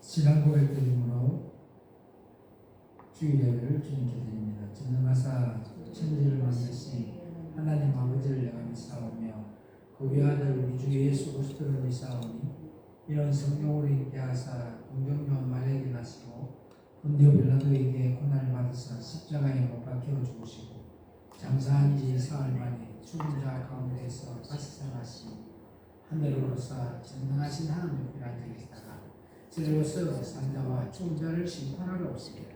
지난 고백드림으로 주일 예배를 주님께 드립니다. 전능하사 천지를 만드신 하나님 아버지를 내가 믿사오며 그 외아들 우리 주 예수 그리스도를 믿사오니 이런 성령으로 있게 하사 동정녀 마리아에게 나시고 본디오 빌라도에게 고난을 받으사 십자가에 못 박혀 죽으시고 장사한 지 사흘 만에 죽은 자 가운데서 다시 살아나시 하늘로 오르사 전능하신 하나님 옆에 앉아 계시다가 저로서 산자와 죽은 자를 심판하러 오시리라.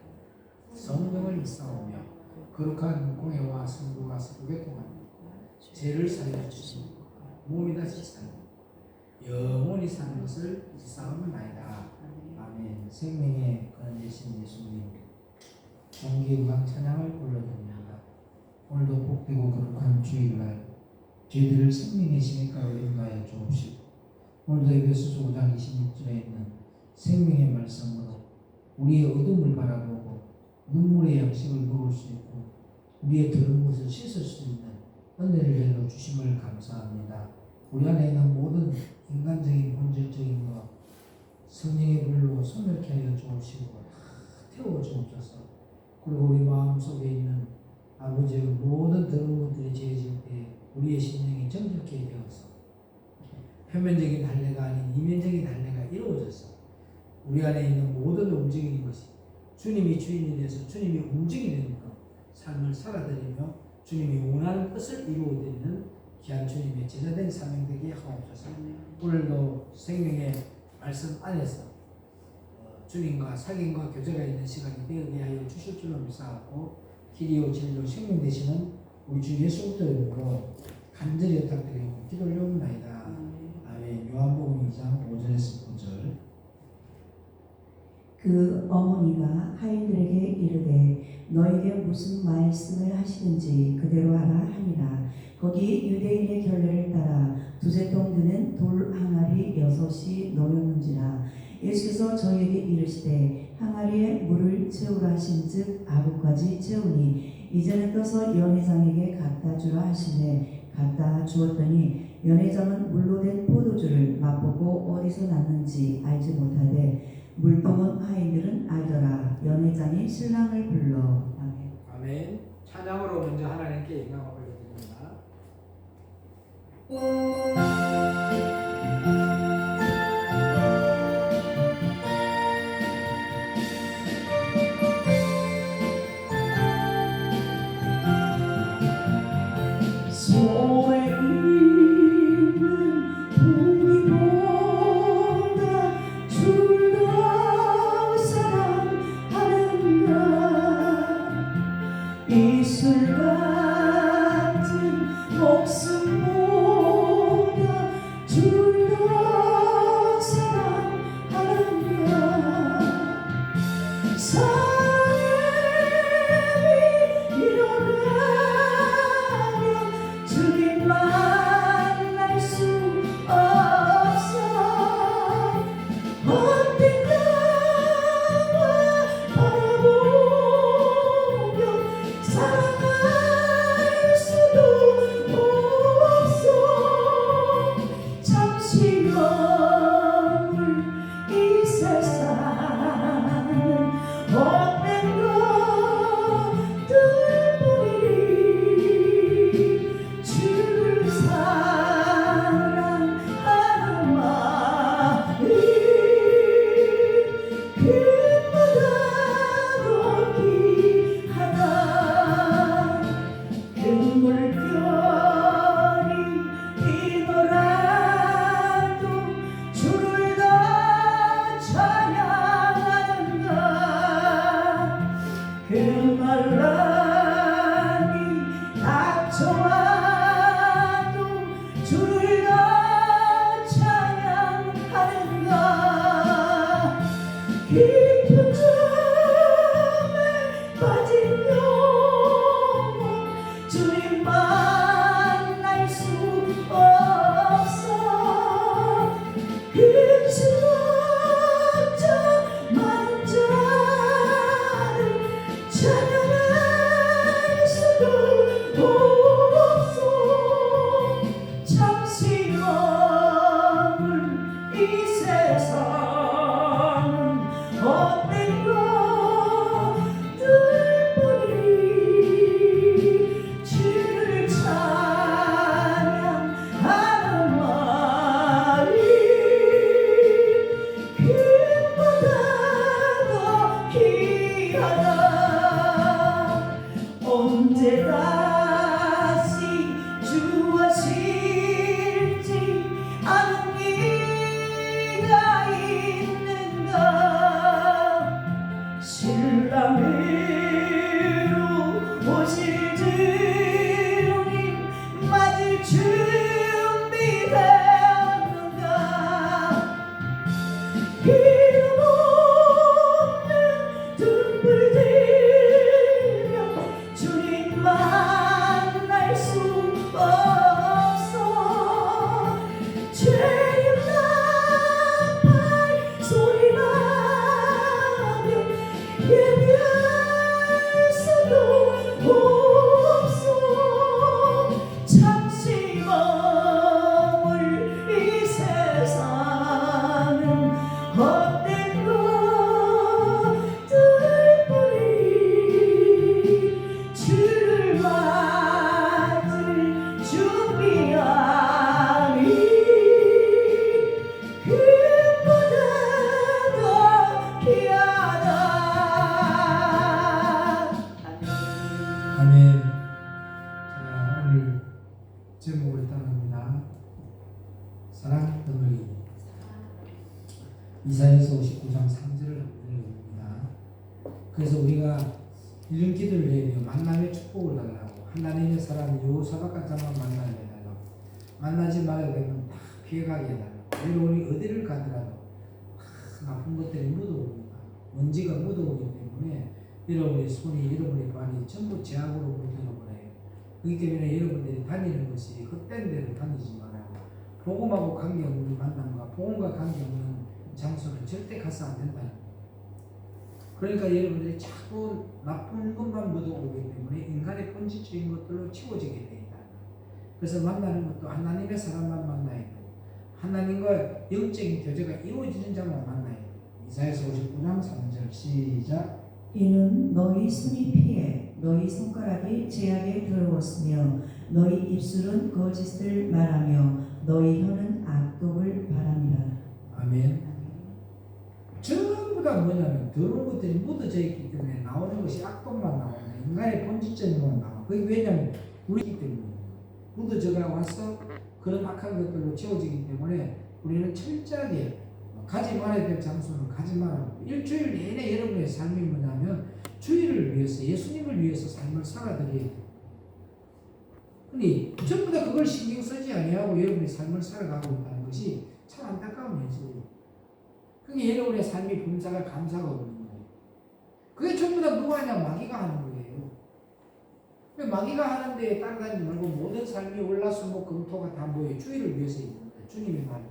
성령을 믿사오며 거룩한 공회와 성부가 서로 통하며 죄를 사하여 주시고 몸이 다시 사는 영원히 사는 것을 믿사옵나이다. 아멘. 생명의 근원 되신 예수님 존귀의광 찬양을 불러드립니다. 오늘도 복되고 거룩한 주일날 저희들을 생명의 신의 가운데 인도하여 주옵시고 오늘도 에베소서 5장 26절에 있는 생명의 말씀으로 우리의 어둠을 바라보고 눈물의 양식을 먹을 수 있고 우리의 더러운 것을 씻을 수 있는 은혜를 내려 주심을 감사합니다. 우리 안에 있는 모든 인간적인 본질적인 것 성령의 불로 소멸케 하여 주옵시고 태워 주옵소서. 그리고 우리 마음속에 있는 아버지의 모든 더러운 것들이 죄질 때 우리의 심령이 정직하게 되어서 표면적인 할례가 아닌 이면적인 할례가 이루어져서 우리 안에 있는 모든 움직이는 것이 주님이 주인이 되어서 주님이 움직이는 것 삶을 살아드리며 주님이 원하는 것을 이루어드리는 귀한 주님의 제자된 사명되게 하옵소서. 오늘도 생명의 말씀 안에서 주님과 사귐과 교제가 있는 시간이 되게 하여 주실 줄로 믿사하고 길이요 진리요 생명 되시는 우리 주 예수 그리스도 이름으로 간절히 부탁드리고 기도 올려옵나이다. 아멘. 요한복음 2장 5절에서 9절. 그 어머니가 하인들에게 이르되 너에게 무슨 말씀을 하시든지 그대로 하라 하니라. 거기 유대인의 결례를 따라 두세 통 드는 돌 항아리 6이 놓였는지라. 예수께서 저희에게 이르시되 항아리에 물을 채우라 하신즉 아구까지 채우니 이제는 떠서 연회장에게 갖다 주라 하시매 갖다 주었더니 연회장은 물로 된 포도주를 맛보고 어디서 났는지 알지 못하되 물동은 하인들은 알더라. 연회장이 신랑을 불러. 아멘. 아멘. 찬양으로 먼저 하나님께 영광을 올려드립니다. 이 세상 59장 3절을 읽어봅니다. 그래서 우리가 이런 기도를 해야 돼요. 만남의 축복을 달라고. 하나님의 사람 여호사밧 같은 사람 만나게 해달라고. 만나지 말아야 되면 다 피해가게 해달라고. 여러분이 어디를 가더라도 나쁜 것들이 묻어옵니다. 먼지가 묻어오기 때문에 여러분의 손이, 여러분의 발이 전부 제약으로 물들어버려요. 그렇기 때문에 여러분들이 다니는 것이 헛된 데를 다니지 말아요. 복음하고 관계없는 만남과 복음과 관계없는 장소는 절대 가서 안 된다는 거예요. 그러니까 여러분들이 자꾸 나쁜 것만 묻어오기 때문에 인간의 본질적인 것들로 채워지게 됩니다. 그래서 만나는 것도 하나님의 사람만 만나야 돼요. 하나님과 영적인 교제가 이루어지는 자만 만나야 돼요. 이사야서 59장 3절 시작. 이는 너희 손이 피해 너희 손가락이 죄악에 더러웠으며 너희 입술은 거짓을 말하며 너희 혀는 악독을 바람이라. 아멘. 전부 다 뭐냐면 더러운 것들이 묻어져 있기 때문에 나오는 것이 악독만 나오는 인간의 본질적인 것만 나와. 그게 왜냐면 우리이기 때문에 묻어져가 와서 그런 악한 것들로 채워지기 때문에 우리는 철저하게 가지 말아야 될 장소는 가지 말아요. 일주일 내내 여러분의 삶이 뭐냐면 주의를 위해서, 예수님을 위해서 삶을 살아드려야 돼요. 근데 전부 다 그걸 신경 쓰지 아니하고 여러분의 삶을 살아가고 있다는 것이 참 안타까운 현실이에요. 그게 여러분의 삶이 범사가 감사가 없는 거예요. 그게 전부 다 누가 하냐? 마귀가 하는 거예요. 마귀가 하는 데에 따라다니지 말고 모든 삶이 월화수목금토가 다 뭐예요? 주의를 위해서 있는 거예요. 주님의 날.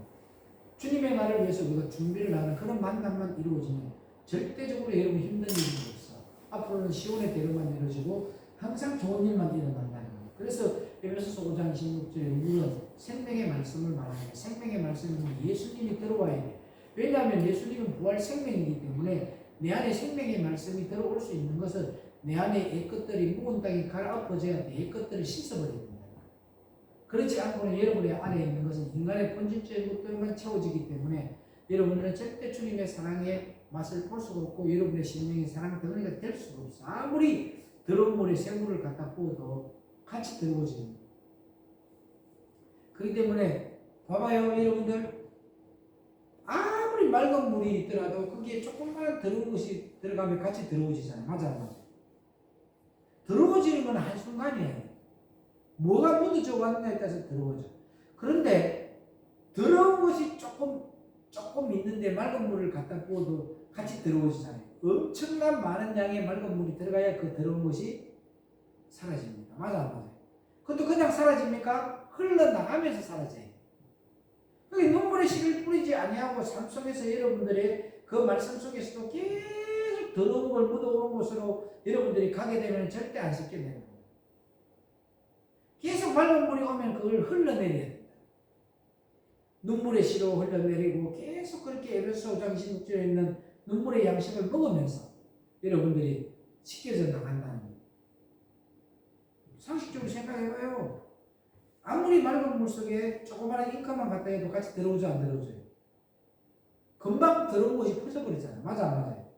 주님의 날을 위해서 우리가 준비를 하는 그런 만남만 이루어지면 절대적으로 여러분 힘든 일이 없어. 앞으로는 시온의 대로만 이루어지고 항상 좋은 일만 일어난다는 거예요. 그래서 에베소서 5장 26절에 우리는 생명의 말씀을 말합니다. 생명의 말씀은 예수님이 들어와야 돼요. 왜냐하면 예수님은 부활 생명이기 때문에 내 안에 생명의 말씀이 들어올 수 있는 것은 내 안에 옛것들이 묵은 땅에 갈아엎어져야 돼. 옛것들을 씻어버려야 된다. 그렇지 않고는 여러분의 안에 있는 것은 인간의 본질적인 것들만 채워지기 때문에 여러분은 절대 주님의 사랑의 맛을 볼 수가 없고 여러분의 심령의 사랑 덩어리가 될 수가 없어. 아무리 더러운 물에 생물을 갖다 부어도 같이 더러워집니다. 그렇기 때문에 봐봐요 여러분들, 아무리 맑은 물이 있더라도 거기에 조금만 더러운 것이 들어가면 같이 더러워지잖아요. 맞아 안 맞아? 더러워지는 건 한순간이에요. 뭐가 묻어져 왔느냐에 따라서 더러워져. 그런데 더러운 것이 조금 있는데 맑은 물을 갖다 부어도 같이 더러워지잖아요. 엄청난 많은 양의 맑은 물이 들어가야 그 더러운 것이 사라집니다. 맞아 안 맞아요? 그것도 그냥 사라집니까? 흘러나가면서 사라져요. 눈물의 씨를 뿌리지 아니하고 삶 속에서 여러분들의 그 말씀 속에서도 계속 더러운 걸 묻어오는 곳으로 여러분들이 가게 되면 절대 안 씻게 되는 거예요. 계속 맑은 물이 오면 그걸 흘러내려야 된다. 눈물의 씨로 흘러내리고 계속 그렇게 에베소 5장 16절에 있는 눈물의 양식을 먹으면서 여러분들이 씻겨져 나간다는 거예요. 상식적으로 생각해봐요. 아무리 맑은 물 속에 조그마한 잉크만 갖다 해도 같이 들어오죠 안 들어오죠? 금방 들어온 것이 퍼져버리잖아요. 맞아 안 맞아요?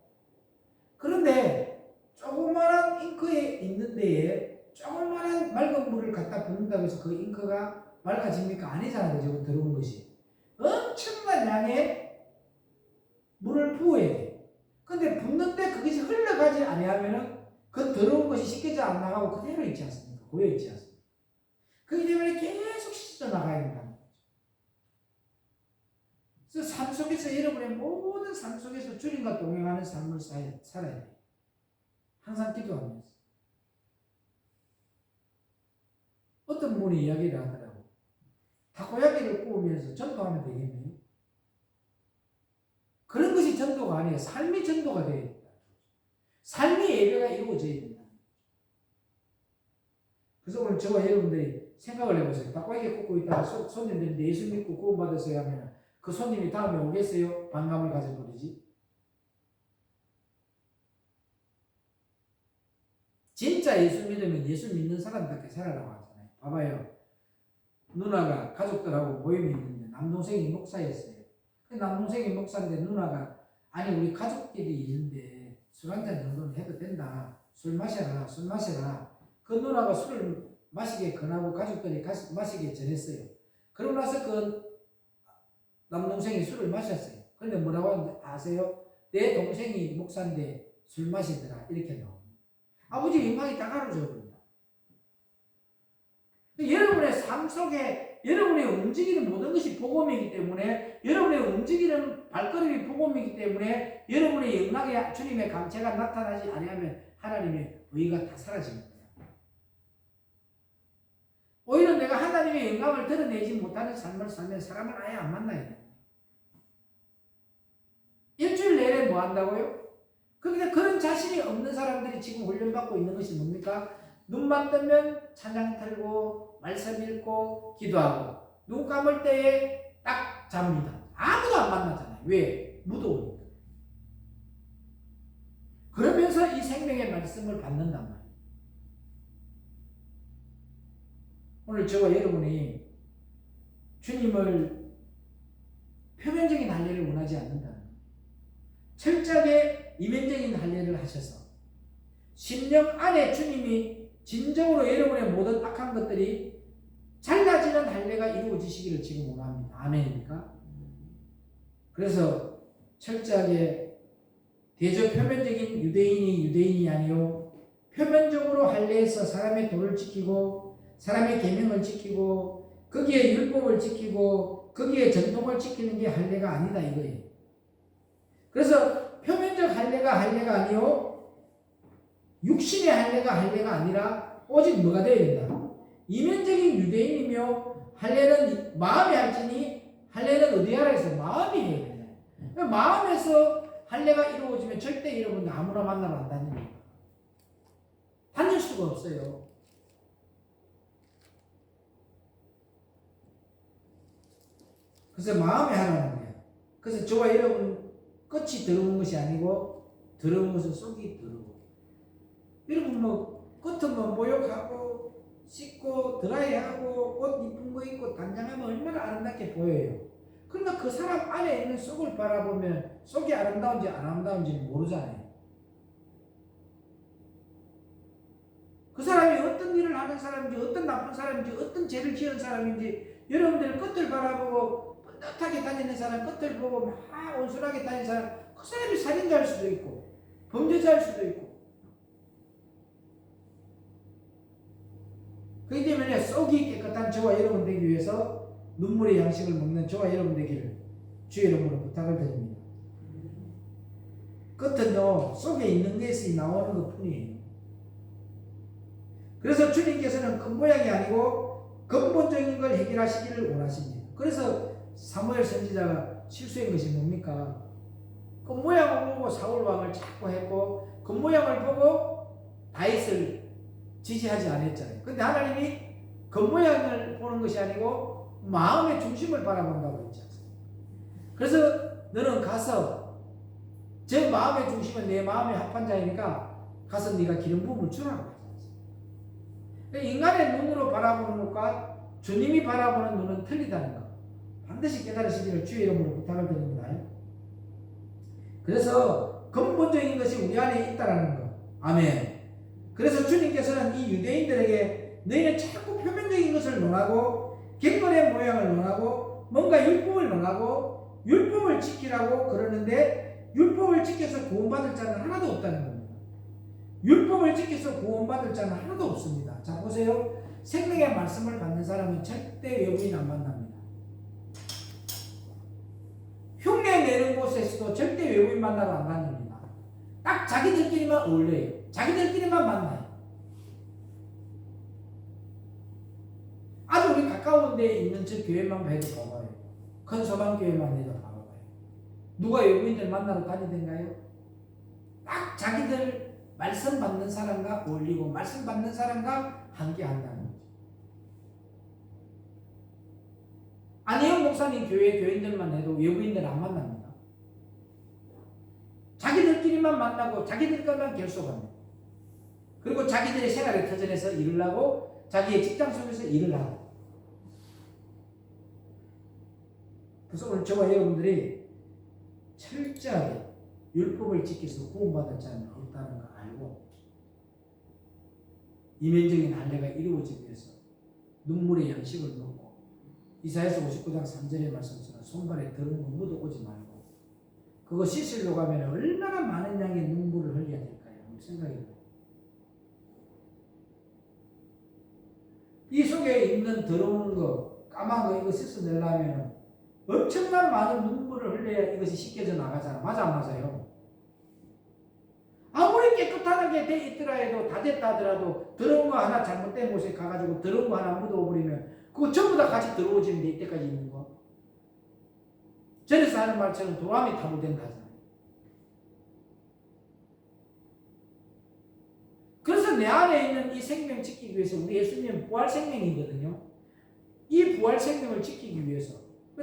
그런데 조그마한 잉크에 있는 데에 조그마한 맑은 물을 갖다 붓는다고 해서 그 잉크가 맑아집니까? 아니잖아요. 저거 들어온 것이 엄청난 양의 물을 부어야 돼요. 근데 붓는데 그것이 흘러가지 아니하면은 그 더러운 것이 씻겨져 안 나가고 그대로 있지 않습니까? 고여 있지 않습니까? 그렇기 때문에 계속 씻어 나가야 된다는 거죠. 그래서 삶 속에서 여러분의 모든 삶 속에서 주님과 동행하는 삶을 살아야 돼요. 항상 기도하면서. 어떤 분이 이야기를 하더라고. 타코야끼를 구우면서 전도하면 되겠네요. 그런 것이 전도가 아니에요. 삶이 전도가 되어야 된다. 삶이 예배가 이루어져야 된다. 그래서 오늘 저와 여러분들이 생각을 해보세요. 타코야끼 굽고 있다가 손님들인데 예수 믿고 구원받으세요 하면 그 손님이 다음에 오겠어요? 반감을 가져버리지. 진짜 예수 믿으면 예수 믿는 사람답게 살아라고 하잖아요. 봐봐요. 누나가 가족들하고 모임이 있는데 남동생이 목사였어요. 그 남동생이 목사인데 누나가 아니 우리 가족끼리 있는데 술 한잔 정도는 해도 된다. 술 마셔라. 술 마셔라. 그 누나가 술을 마시게 권하고 가족들이 마시게 전했어요. 그러고 나서 그 남동생이 술을 마셨어요. 근데 뭐라고 아세요? 내 동생이 목사인데 술 마시더라. 이렇게 나옵니다. 아버지 영광이 다 가로져 버린다. 여러분의 삶 속에 여러분의 움직이는 모든 것이 복음이기 때문에, 여러분의 움직이는 발걸음이 복음이기 때문에 여러분의 영광의 주님의 감체가 나타나지 아니하면 하나님의 의가 다 사라집니다. 오히려 내가 하나님의 영광을 드러내지 못하는 삶을 살면 사람을 아예 안 만나야 돼요. 일주일 내내 뭐 한다고요? 그런데 그런 자신이 없는 사람들이 지금 훈련받고 있는 것이 뭡니까? 눈만 뜨면 찬양 틀고 말씀 읽고 기도하고, 눈 감을 때에 딱 잡니다. 아무도 안 만나잖아요. 왜? 무더우니까. 그러면서 이 생명의 말씀을 받는단 말이에요. 오늘 저와 여러분이 주님을 표면적인 할례를 원하지 않는다. 철저하게 이면적인 할례를 하셔서 심령 안에 주님이 진정으로 여러분의 모든 악한 것들이 잘라지는 할례가 이루어지시기를 지금 원합니다. 아멘입니까? 그래서 철저하게 대저 표면적인 유대인이 아니요, 표면적으로 할례에서 사람의 도를 지키고 사람의 계명을 지키고 거기에 율법을 지키고 거기에 전통을 지키는 게 할례가 아니다 이거예요. 그래서 표면적 할례가 아니요, 육신의 할례가 아니라 오직 뭐가 되어야 된다? 이면적인 유대인이며, 할례는 마음에 할지니 할례는 어디 하라 해서 마음이 해야 된다. 마음에서 할례가 이루어지면 절대 여러분 아무나 만나러 안 다닙니다. 다닐 수가 없어요. 그래서 마음에 하라는 거예요. 그래서 저와 여러분 끝이 더러운 것이 아니고 더러운 것은 속이 더러워. 여러분 뭐 겉은 뭐 모욕하고 씻고 드라이하고 옷 이쁜 거 입고 단장하면 얼마나 아름답게 보여요. 그러나 그 사람 안에 있는 속을 바라보면 속이 아름다운지 안 아름다운지 모르잖아요. 그 사람이 어떤 일을 하는 사람인지, 어떤 나쁜 사람인지, 어떤 죄를 지은 사람인지, 여러분들 끝을 바라보고 떳떳하게 다니는 사람, 끝을 보고 막 온순하게 다니는 사람, 그 사람이 살인자일 수도 있고 범죄자일 수도 있고. 그렇기 때문에 속이 깨끗한 저와 여러분 되기 위해서 눈물의 양식을 먹는 저와 여러분 되기를 주의 이름으로 부탁을 드립니다. 끝은요, 속에 있는 것이 나오는 것 뿐이에요. 그래서 주님께서는 겉모양이 아니고 근본적인 걸 해결하시기를 원하십니다. 그래서 사무엘 선지자가 실수한 것이 뭡니까? 겉모양을 보고 사울 왕을 자꾸 했고 겉모양을 보고 다윗을 지지하지 않았잖아요. 근데 하나님이 겉모양을 보는 것이 아니고 마음의 중심을 바라본다고 했지 않습니까? 그래서 너는 가서 제 마음의 중심은 내 마음에 합한 자이니까 가서 네가 기름 부음을 주라고 하지 않습니까? 인간의 눈으로 바라보는 것과 주님이 바라보는 눈은 틀리다는 것 반드시 깨달으시기를 주의 이름으로 부탁을 드립니다. 그래서 근본적인 것이 우리 안에 있다는 것. 아멘. 그래서 주님께서는 이 유대인들에게 너희는 자꾸 표면적인 것을 논하고 갯벌의 모양을 논하고 뭔가 율법을 논하고 율법을 지키라고 그러는데 율법을 지켜서 구원받을 자는 하나도 없다는 겁니다. 율법을 지켜서 구원받을 자는 하나도 없습니다. 자 보세요. 생명의 말씀을 받는 사람은 절대 외부인 안 만납니다. 흉내 내는 곳에서도 절대 외부인 만나러 안 다닙니다. 딱 자기들끼리만 어울려요. 자기들끼리만 만나요. 아주 우리 가까운 데에 있는 저 교회만 봐도 봐봐요. 큰 소망교회만 해도 봐봐요. 누가 외부인들 만나러 다니던가요? 딱 자기들 말씀 받는 사람과 어울리고 말씀 받는 사람과 함께 한다는 거죠. 안혜영 목사님 교인들만 해도 외부인들 안 만납니다. 자기들끼리만 만나고 자기들과만 결속합니다. 그리고 자기들의 생활의 터전에서 일을 하고 자기의 직장 속에서 일을 하고. 그래서 오늘 저와 여러분들이 철저하게 율법을 지켜서 구원받을 자는 없다는 걸 알고 이면적인 할례가 이루어지기 위해서 눈물의 양식을 먹고 이사야서 59장 3절의 말씀처럼 손발에 더러운 거 묻어오지 말고 그거 씻으려고 하면 얼마나 많은 양의 눈물을 흘려야 될까요? 한번 생각해보세요. 이 속에 있는 더러운 거, 까만 거 이거 씻어내려면 엄청난 많은 눈물을 흘려야 이것이 씻겨져 나가잖아. 맞아 안 맞아요? 아무리 깨끗하게 돼 있더라 해도 다 됐다 하더라도 더러운 거 하나 잘못된 곳에 가가지고 더러운 거 하나 묻어버리면 그거 전부 다 같이 더러워지는데 이때까지 있는 거. 전에서 하는 말처럼 도함이 타부된다 하잖아요. 그래서 내 안에 있는 이 생명 지키기 위해서 우리 예수님은 부활 생명이거든요. 이 부활 생명을 지키기 위해서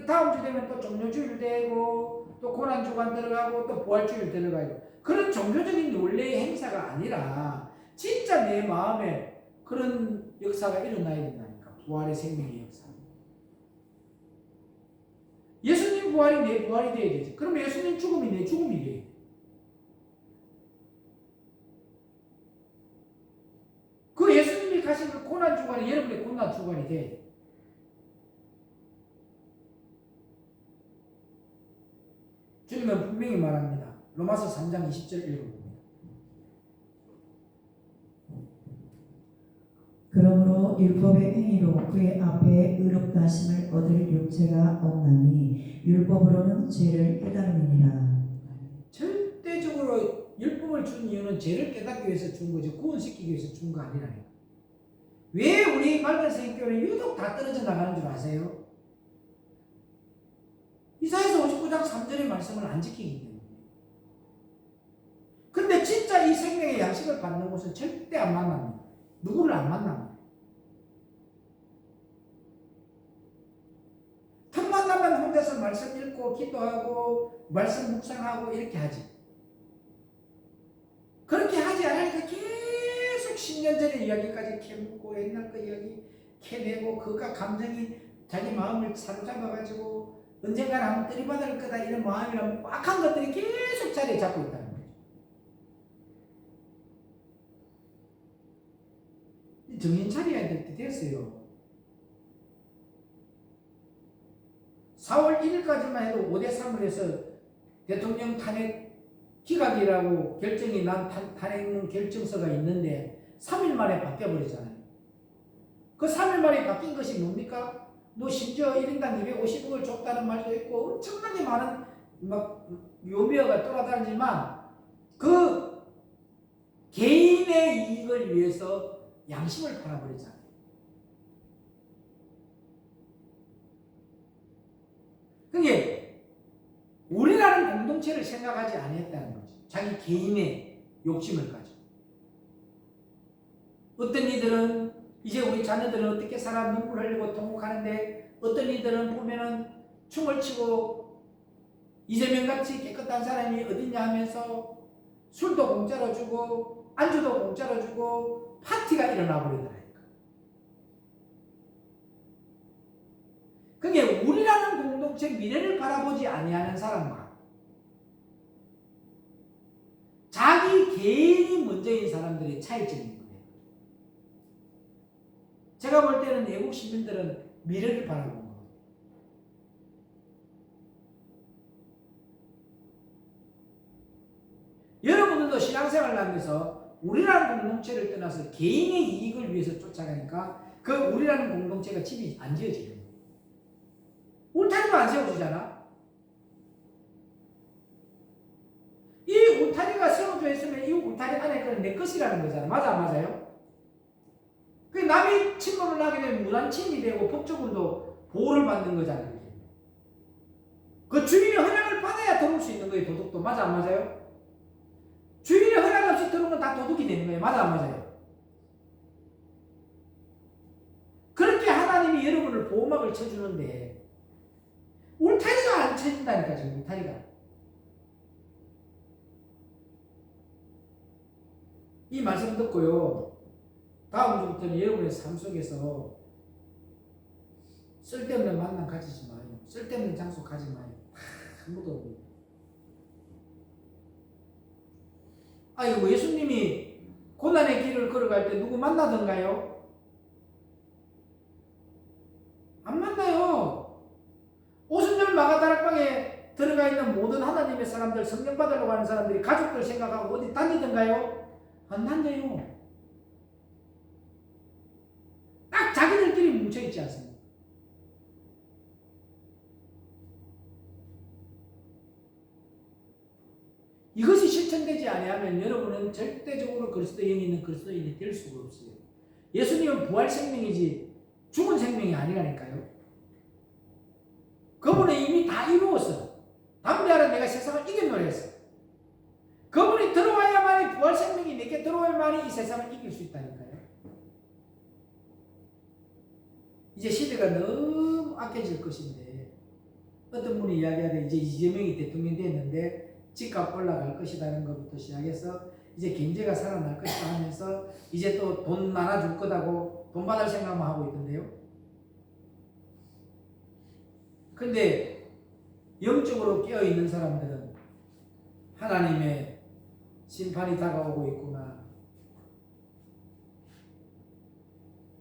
다음 주 되면 또 종료주일 되고 또 고난주간 들어가고 또 부활주일 들어가고 그런 종교적인 원래의 행사가 아니라 진짜 내 마음에 그런 역사가 일어나야 된다니까. 부활의 생명의 역사. 예수님 부활이 내 부활이 돼야 되지. 그러면 예수님 죽음이 내 죽음이 돼야 돼. 그 예수님이 가신 그 고난주간이 여러분의 고난주간이 돼야 돼. 주님은 분명히 말합니다. 로마서 3장 20절 읽어봅니다. 그러므로 율법의 행위로 그의 앞에 의롭다 하심을 얻을 육체가 없나니 율법으로는 죄를 깨달음이니라. 절대적으로 율법을 준 이유는 죄를 깨닫기 위해서 준 거죠. 구원시키기 위해서 준 거 아니라니까. 왜 우리 맑은 생교는 유독 다 떨어져 나가는 줄 아세요? 이사야서 59장 3절의 말씀을 안 지키기 때문에. 근데 진짜 이 생명의 양식을 받는 곳은 절대 안 만납니다. 누구를 안 만납니다. 틈만 나면 혼자서 말씀 읽고 기도하고 말씀 묵상하고 이렇게 하지. 그렇게 하지 않으니까 계속 10년 전의 이야기까지 캐묻고 옛날 그 이야기 캐내고 그가 감정이 자기 마음을 사로잡아가지고 언젠가는 한번 들이받을 거다 이런 마음이랑 꽉한 것들이 계속 자리에 잡고 있다는 거죠. 정신 차려야 될 때 됐어요. 4월 1일까지만 해도 5대3을 해서 대통령 탄핵 기각이라고 결정이 난 탄핵 결정서가 있는데 3일 만에 바뀌어버리잖아요. 그 3일 만에 바뀐 것이 뭡니까? 너 심지어 1인당 250억을 줬다는 말도 있고 엄청나게 많은 막 요미어가 돌아다니지만 그 개인의 이익을 위해서 양심을 팔아버리잖아요. 그게 우리라는 공동체를 생각하지 않았다는 거죠. 자기 개인의 욕심을 가지고. 어떤 이들은 이제 우리 자녀들은 어떻게 살아 눈물 흘리고 통곡하는데 어떤 이들은 보면은 춤을 추고 이재명같이 깨끗한 사람이 어딨냐 하면서 술도 공짜로 주고 안주도 공짜로 주고 파티가 일어나 버리더라니까. 그게 우리라는 공동체 미래를 바라보지 아니하는 사람과 자기 개인이 먼저인 사람들의 차이점인 거예요. 제가 볼 때는 외국 시민들은 미래를 바라보는 거예요. 여러분들도 신앙생활을 하면서 우리라는 공동체를 떠나서 개인의 이익을 위해서 쫓아가니까 그 우리라는 공동체가 집이 안 지어져요. 울타리도 안 세워주잖아. 이 울타리가 세워져 있으면 이 울타리 안에 그건 내 것이라는 거잖아. 맞아 안 맞아요? 그 남이 침범을 하게 되면 무단 침입이 되고 법적으로도 보호를 받는 거잖아요. 그 주인의 허락을 받아야 들어올 수 있는 거예요. 도둑도. 맞아 안 맞아요? 주인의 허락 없이 들어오면 다 도둑이 되는 거예요. 맞아 안 맞아요? 그렇게 하나님이 여러분을 보호막을 쳐주는데 울타리가 안 쳐진다니까. 지금 울타리가. 이 말씀 듣고요, 다음 주부터는 여러분의 삶 속에서 쓸데없는 만남 가지지 마요. 쓸데없는 장소 가지 마요. 아무도 없어요. 아이고, 예수님이 고난의 길을 걸어갈 때 누구 만나던가요? 안 만나요. 오순절 마가다락방에 들어가 있는 모든 모든 하나님의 사람들, 성령 받으려고 하는 사람들이 가족들 생각하고 어디 다니던가요? 안 다녀요. 딱 자기들끼리 뭉쳐있지 않습니까? 이것이 실천되지 아니하면 여러분은 절대적으로 그리스도인이 있는 그리스도인이 될 수가 없어요. 예수님은 부활 생명이지 죽은 생명이 아니라니까요. 그분은 이미 다 이루었어. 담대하라 내가 세상을 이겼노라 했어. 그분이 들어와야만이 부활 생명이 내게 들어와야만이 이 세상을 이길 수 있다니까요. 이제 시대가 너무 악해질 것인데 어떤 분이 이야기하되 이제 이재명이 대통령 됐는데 집값 올라갈 것이라는 것부터 시작해서 이제 경제가 살아날 것이다 하면서 이제 또 돈 많아줄 거다고 돈 받을 생각만 하고 있던데요. 근데 영적으로 깨어있는 사람들은 하나님의 심판이 다가오고 있구나.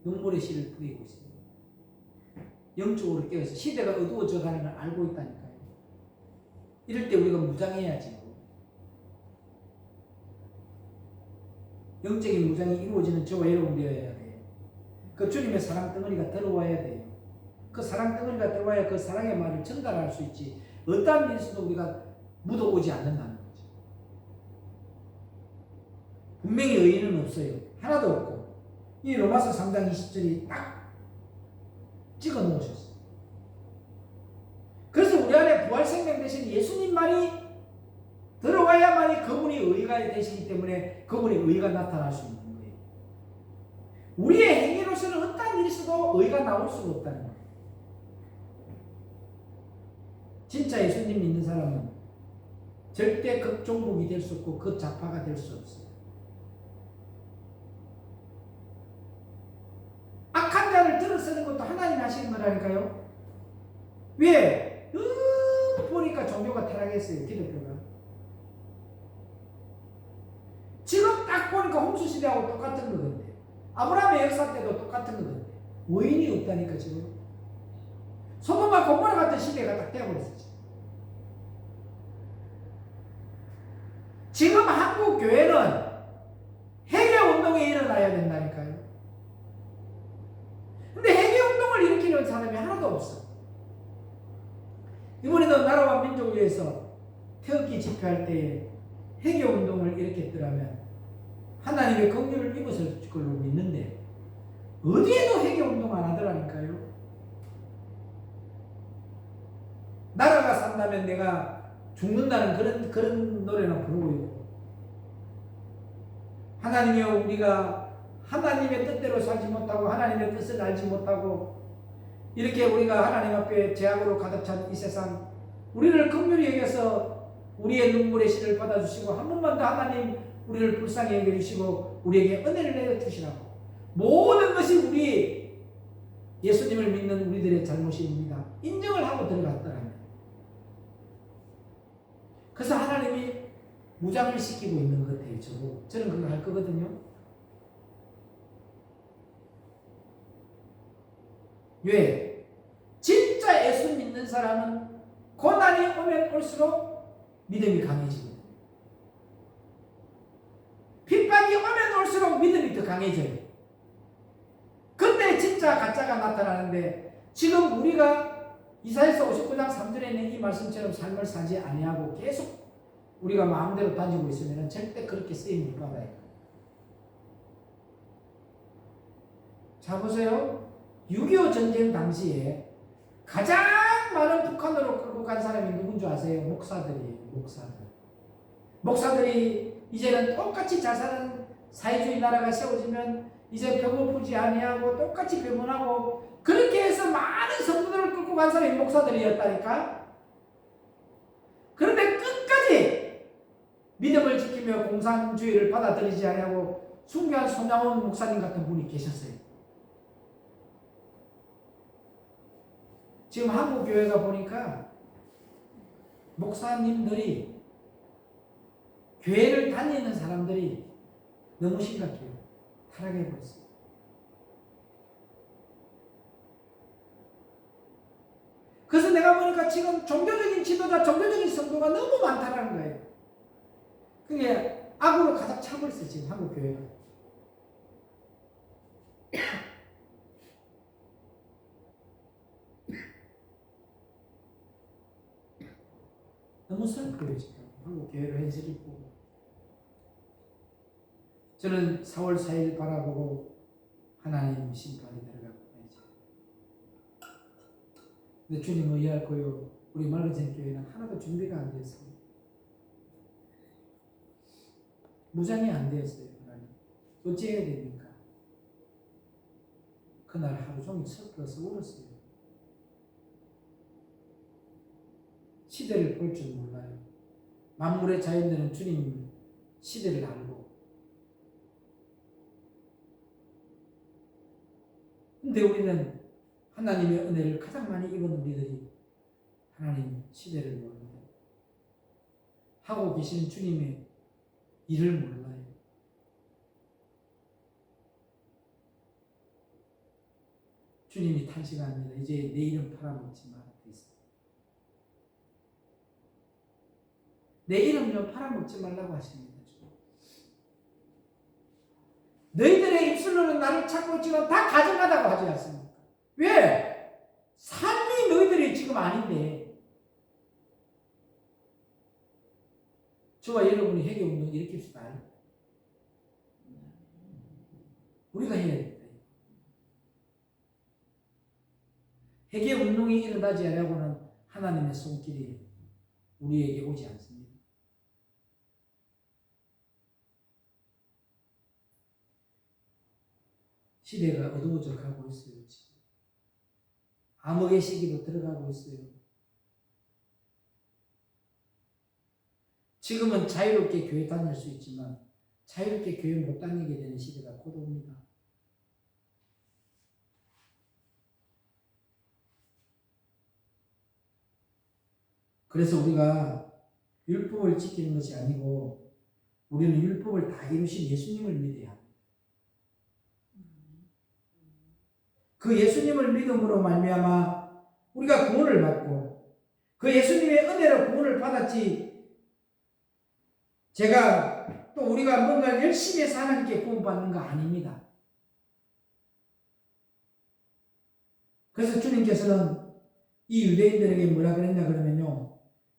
눈물의 씨를 뿌리고 있습니다. 영적으로 깨어있어. 시대가 어두워져 가는 걸 알고 있다니까요. 이럴 때 우리가 무장해야지. 영적인 무장이 이루어지는 저와 여러분 되어야 돼요. 그 주님의 사랑 덩어리가 들어와야 돼요. 그 사랑 덩어리가 들어와야 그 사랑의 말을 전달할 수 있지. 어떠한 일에서도 우리가 묻어오지 않는다는 거죠. 분명히 의인은 없어요. 하나도 없고. 이 로마서 3장 20절이 딱 찍어 놓으셨어요. 그래서 우리 안에 부활 생명 대신 예수님만이 들어와야만이 그분이 의가 되시기 때문에 그분이 의가 나타날 수 있는 거예요. 우리의 행위로서는 어떠한 일이 있어도 의가 나올 수가 없다는 거예요. 진짜 예수님 믿는 사람은 절대 극종북이 될 수 없고 극좌파가 될 수 없어요. 악한 자를 들어쓰는 것도 하나님이 하시는 거라니까요. 왜? 보니까 종교가 타락했어요. 기독교가. 지금 딱 보니까 홍수시대하고 똑같은 거던데. 아브라함의 역사 때도 똑같은 거던데. 원인이 없다니까 지금. 소돔과 고모라 같은 시대가 딱 되어버렸었지. 지금 한국 교회는 해결운동에 일어나야 된다니까요. 근데 해결운동을 일으키는 사람이 하나도 없어. 이번에도 나라와 민족을 위해서 태극기 집회할 때에 해결운동을 일으켰더라면 하나님의 긍휼을 입었을 걸로 믿는데 어디에도 해결운동 안 하더라니까요. 나라가 산다면 내가 죽는다는 그런 노래나 부르고 있고, 하나님이여 우리가 하나님의 뜻대로 살지 못하고 하나님의 뜻을 알지 못하고 이렇게 우리가 하나님 앞에 죄악으로 가득 찬 이 세상, 우리를 긍휼히 여겨서 우리의 눈물의 씨를 받아주시고 한 번만 더 하나님 우리를 불쌍히 여겨주시고 우리에게 은혜를 내려주시라고. 모든 것이 우리 예수님을 믿는 우리들의 잘못입니다. 인정을 하고 들어갔더라면. 그래서 하나님이 무장을 시키고 있는 것 같아요. 저는 그걸 할 거거든요. 왜? 진짜 예수 믿는 사람은 고난이 오면 올수록 믿음이 강해지거든요. 핍박이 오면 올수록 믿음이 더 강해져요. 그때 진짜 가짜가 나타나는데 지금 우리가 이사야서 59장 3절에 있는 이 말씀처럼 삶을 사지 아니하고 계속 우리가 마음대로 다니고 있으면 절대 그렇게 쓰임 못 받아요. 자 보세요. 6.25 전쟁 당시에 가장 많은 북한으로 끌고 간 사람이 누군 줄 아세요? 목사들이에요. 목사들이 이제는 똑같이 잘 사는 사회주의 나라가 세워지면 이제 배고프지 아니하고 똑같이 배문하고 그렇게 해서 많은 성도들을 끌고 간 사람이 목사들이었다니까. 그런데 끝까지 믿음을 지키며 공산주의를 받아들이지 아니하고 순교한 손양원 목사님 같은 분이 계셨어요. 지금 한국 교회가 보니까 목사님들이 교회를 다니는 사람들이 너무 심각해요. 타락해버렸어요. 그래서 내가 보니까 지금 종교적인 지도자, 종교적인 성도가 너무 많다는 거예요. 그게 악으로 가득 차버렸어요, 지금 한국 교회가. 너무 슬퍼요, 지금 한국 교회를 현실이 보고. 저는 4월 4일 바라보고 하나님 심판이 들어가고 이제. 근데 주님 의할 거요. 우리 말그전 교회는 하나도 준비가 안 됐어요. 무장이 안 되었어요. 하나님. 어찌해야 됩니까? 그날 하루 종일 슬퍼서 울었어요. 시대를 볼 줄 몰라요. 만물의 자연들은 주님 시대를 알고. 근데 우리는 하나님의 은혜를 가장 많이 입은 우리들이 하나님 시대를 모릅니다. 하고 계시는 주님의 일을 몰라요. 주님이 탄식합니다. 이제 내 이름 팔아먹지 마라. 내 이름 좀 팔아먹지 말라고 하십니다. 너희들의 입술로는 나를 찾고 지금 다 가증하다고 하지 않습니까? 왜? 삶이 너희들이 지금 아닌데. 저와 여러분이 회개운동 일으킵시다. 우리가 해야 됩니다. 회개운동이 일어나지 않으려고는 하나님의 손길이 우리에게 오지 않습니다. 시대가 어두워져 가고 있어요. 지금. 암흑의 시기로 들어가고 있어요. 지금은 자유롭게 교회 다닐 수 있지만 자유롭게 교회 못 다니게 되는 시대가 곧 옵니다. 그래서 우리가 율법을 지키는 것이 아니고 우리는 율법을 다 이루신 예수님을 믿어야 합니다. 그 예수님을 믿음으로 말미암아 우리가 구원을 받고 그 예수님의 은혜로 구원을 받았지 제가 또 우리가 뭔가 열심히 해서 하나님께 구원받는 거 아닙니다. 그래서 주님께서는 이 유대인들에게 뭐라 그랬냐 그러면요,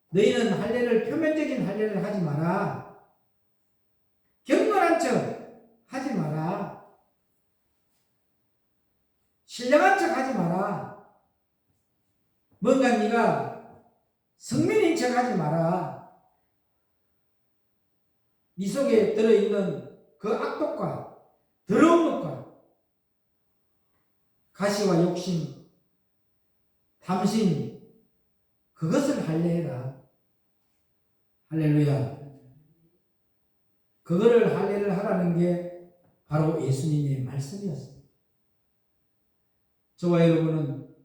너희는 할례를 표면적인 할례를 하지 마라. 경건한 척 하지 마라. 신령한 척 하지 마라. 뭔가 네가 성민인 척 하지 마라. 네 속에 들어있는 그 악독과 더러운 것과 가시와 욕심, 탐심, 그것을 할례해라. 할렐루야. 그거를 할례를 하라는 게 바로 예수님의 말씀이었습니다. 저와 여러분은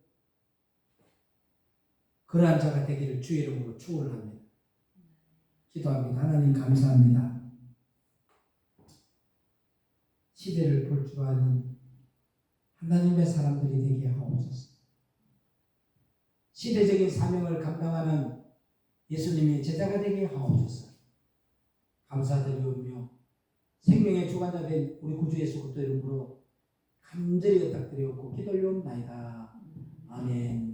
그러한 자가 되기를 주의 이름으로 축원합니다. 기도합니다. 하나님 감사합니다. 시대를 볼 줄 아는 하나님의 사람들이 되게 하옵소서. 시대적인 사명을 감당하는 예수님의 제자가 되게 하옵소서. 감사드리오며 생명의 주관자 된 우리 구주 예수 그리스도 이름으로 간절히 부탁드리옵고 기도 올려옵나이다. 아멘.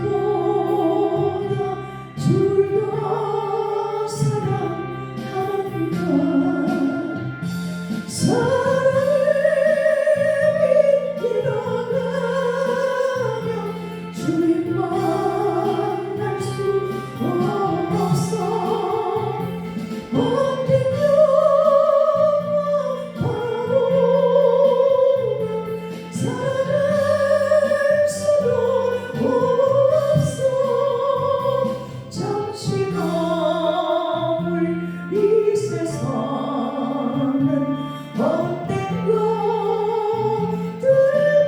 목숨보다 세상은 헛된 것들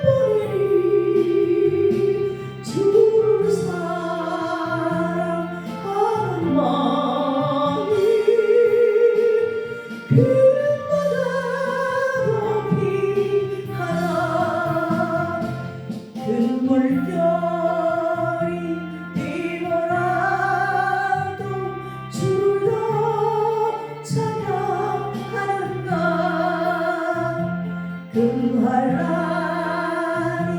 보니 주를 사랑하는 마음이 금보다 더 귀하다. 큰 물결이 뛰어나도 주를 더 찬양하는가. 금환란이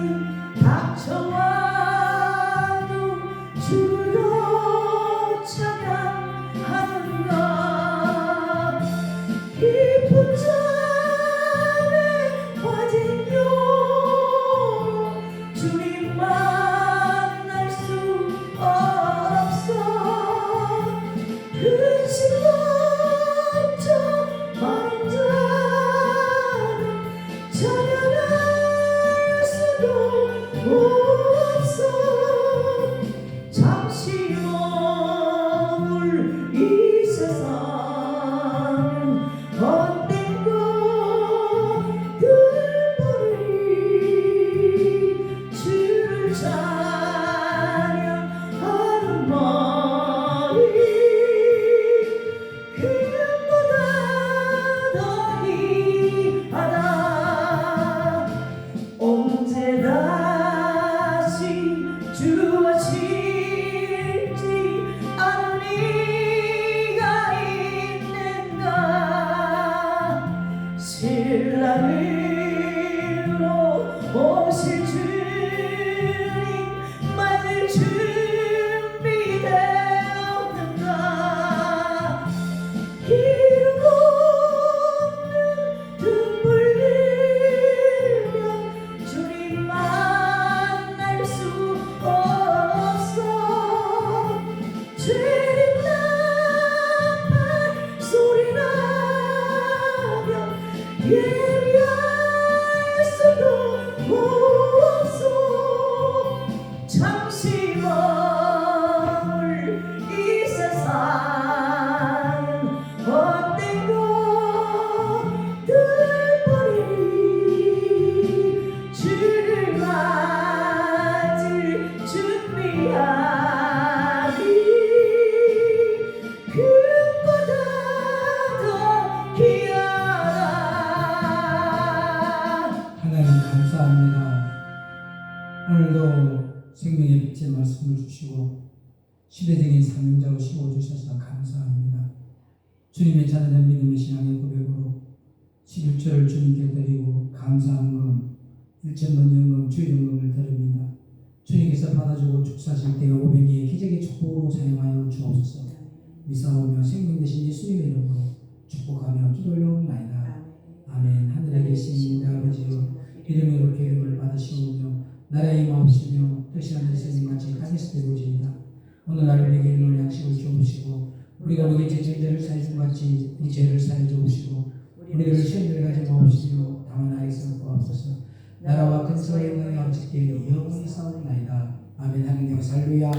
닥쳐와도 주를 더 찬양하는가. 깊은 잠에 빠진 영혼 주님 만날 수 없어. 근심 넘쳐 마른 자는 찬양할 수도 없어. 잠시 머물 이 세상은 헛된 것들 보니 주를 찬양하는 마음이 금보다 더 귀하다. 언제 다시 주어질지 아는 이가 있는가. 신랑으로 오실 주님 맞을 준비되었는가. 기름 없는 등불 들면 주님 만날 수 없어. 죄린 나팔 소리 나면 예비할 수도 없어. 잠시 머물 이 세상은 헛된 것들 보니 주를 맞을 준비하리. 금보다 더 귀하다. 하나님 감사합니다. 오늘도 생명의 빛의 말씀을 주시고 시대적인 사명자로 세워주셔서 감사합니다. 주님의 자녀된 믿음의 신앙의 고백으로 11조를 주님께 드리고 감사한금 1천번연금 주일연금을 드립니다. 주님께서 받아주고 축사하실 때 500개의 기적의 축복으로 사용하여 주옵소서. 미사오며 생명 되신 예수님의 이름으로 축복하며 기도 올려옵나이다. 아멘. 하늘에 계신 우리 아버지여 이름으로 기름을 받으시오며 나라의 임하옵시며 뜻이 하늘에서 이같이 땅에서 이루어지이다. 오늘 날 우리에게 일용할 양식을 주옵시고 우리가 우리 죄인들을 사해 준 같이 이 죄를 사해 주옵시고 우리를 시험에 가지 마옵시며 다만 악에서 구하옵소서. 나라와 근사의 너희 아버지께 영원히 싸우나이다. 아멘. 하나님 할렐루야.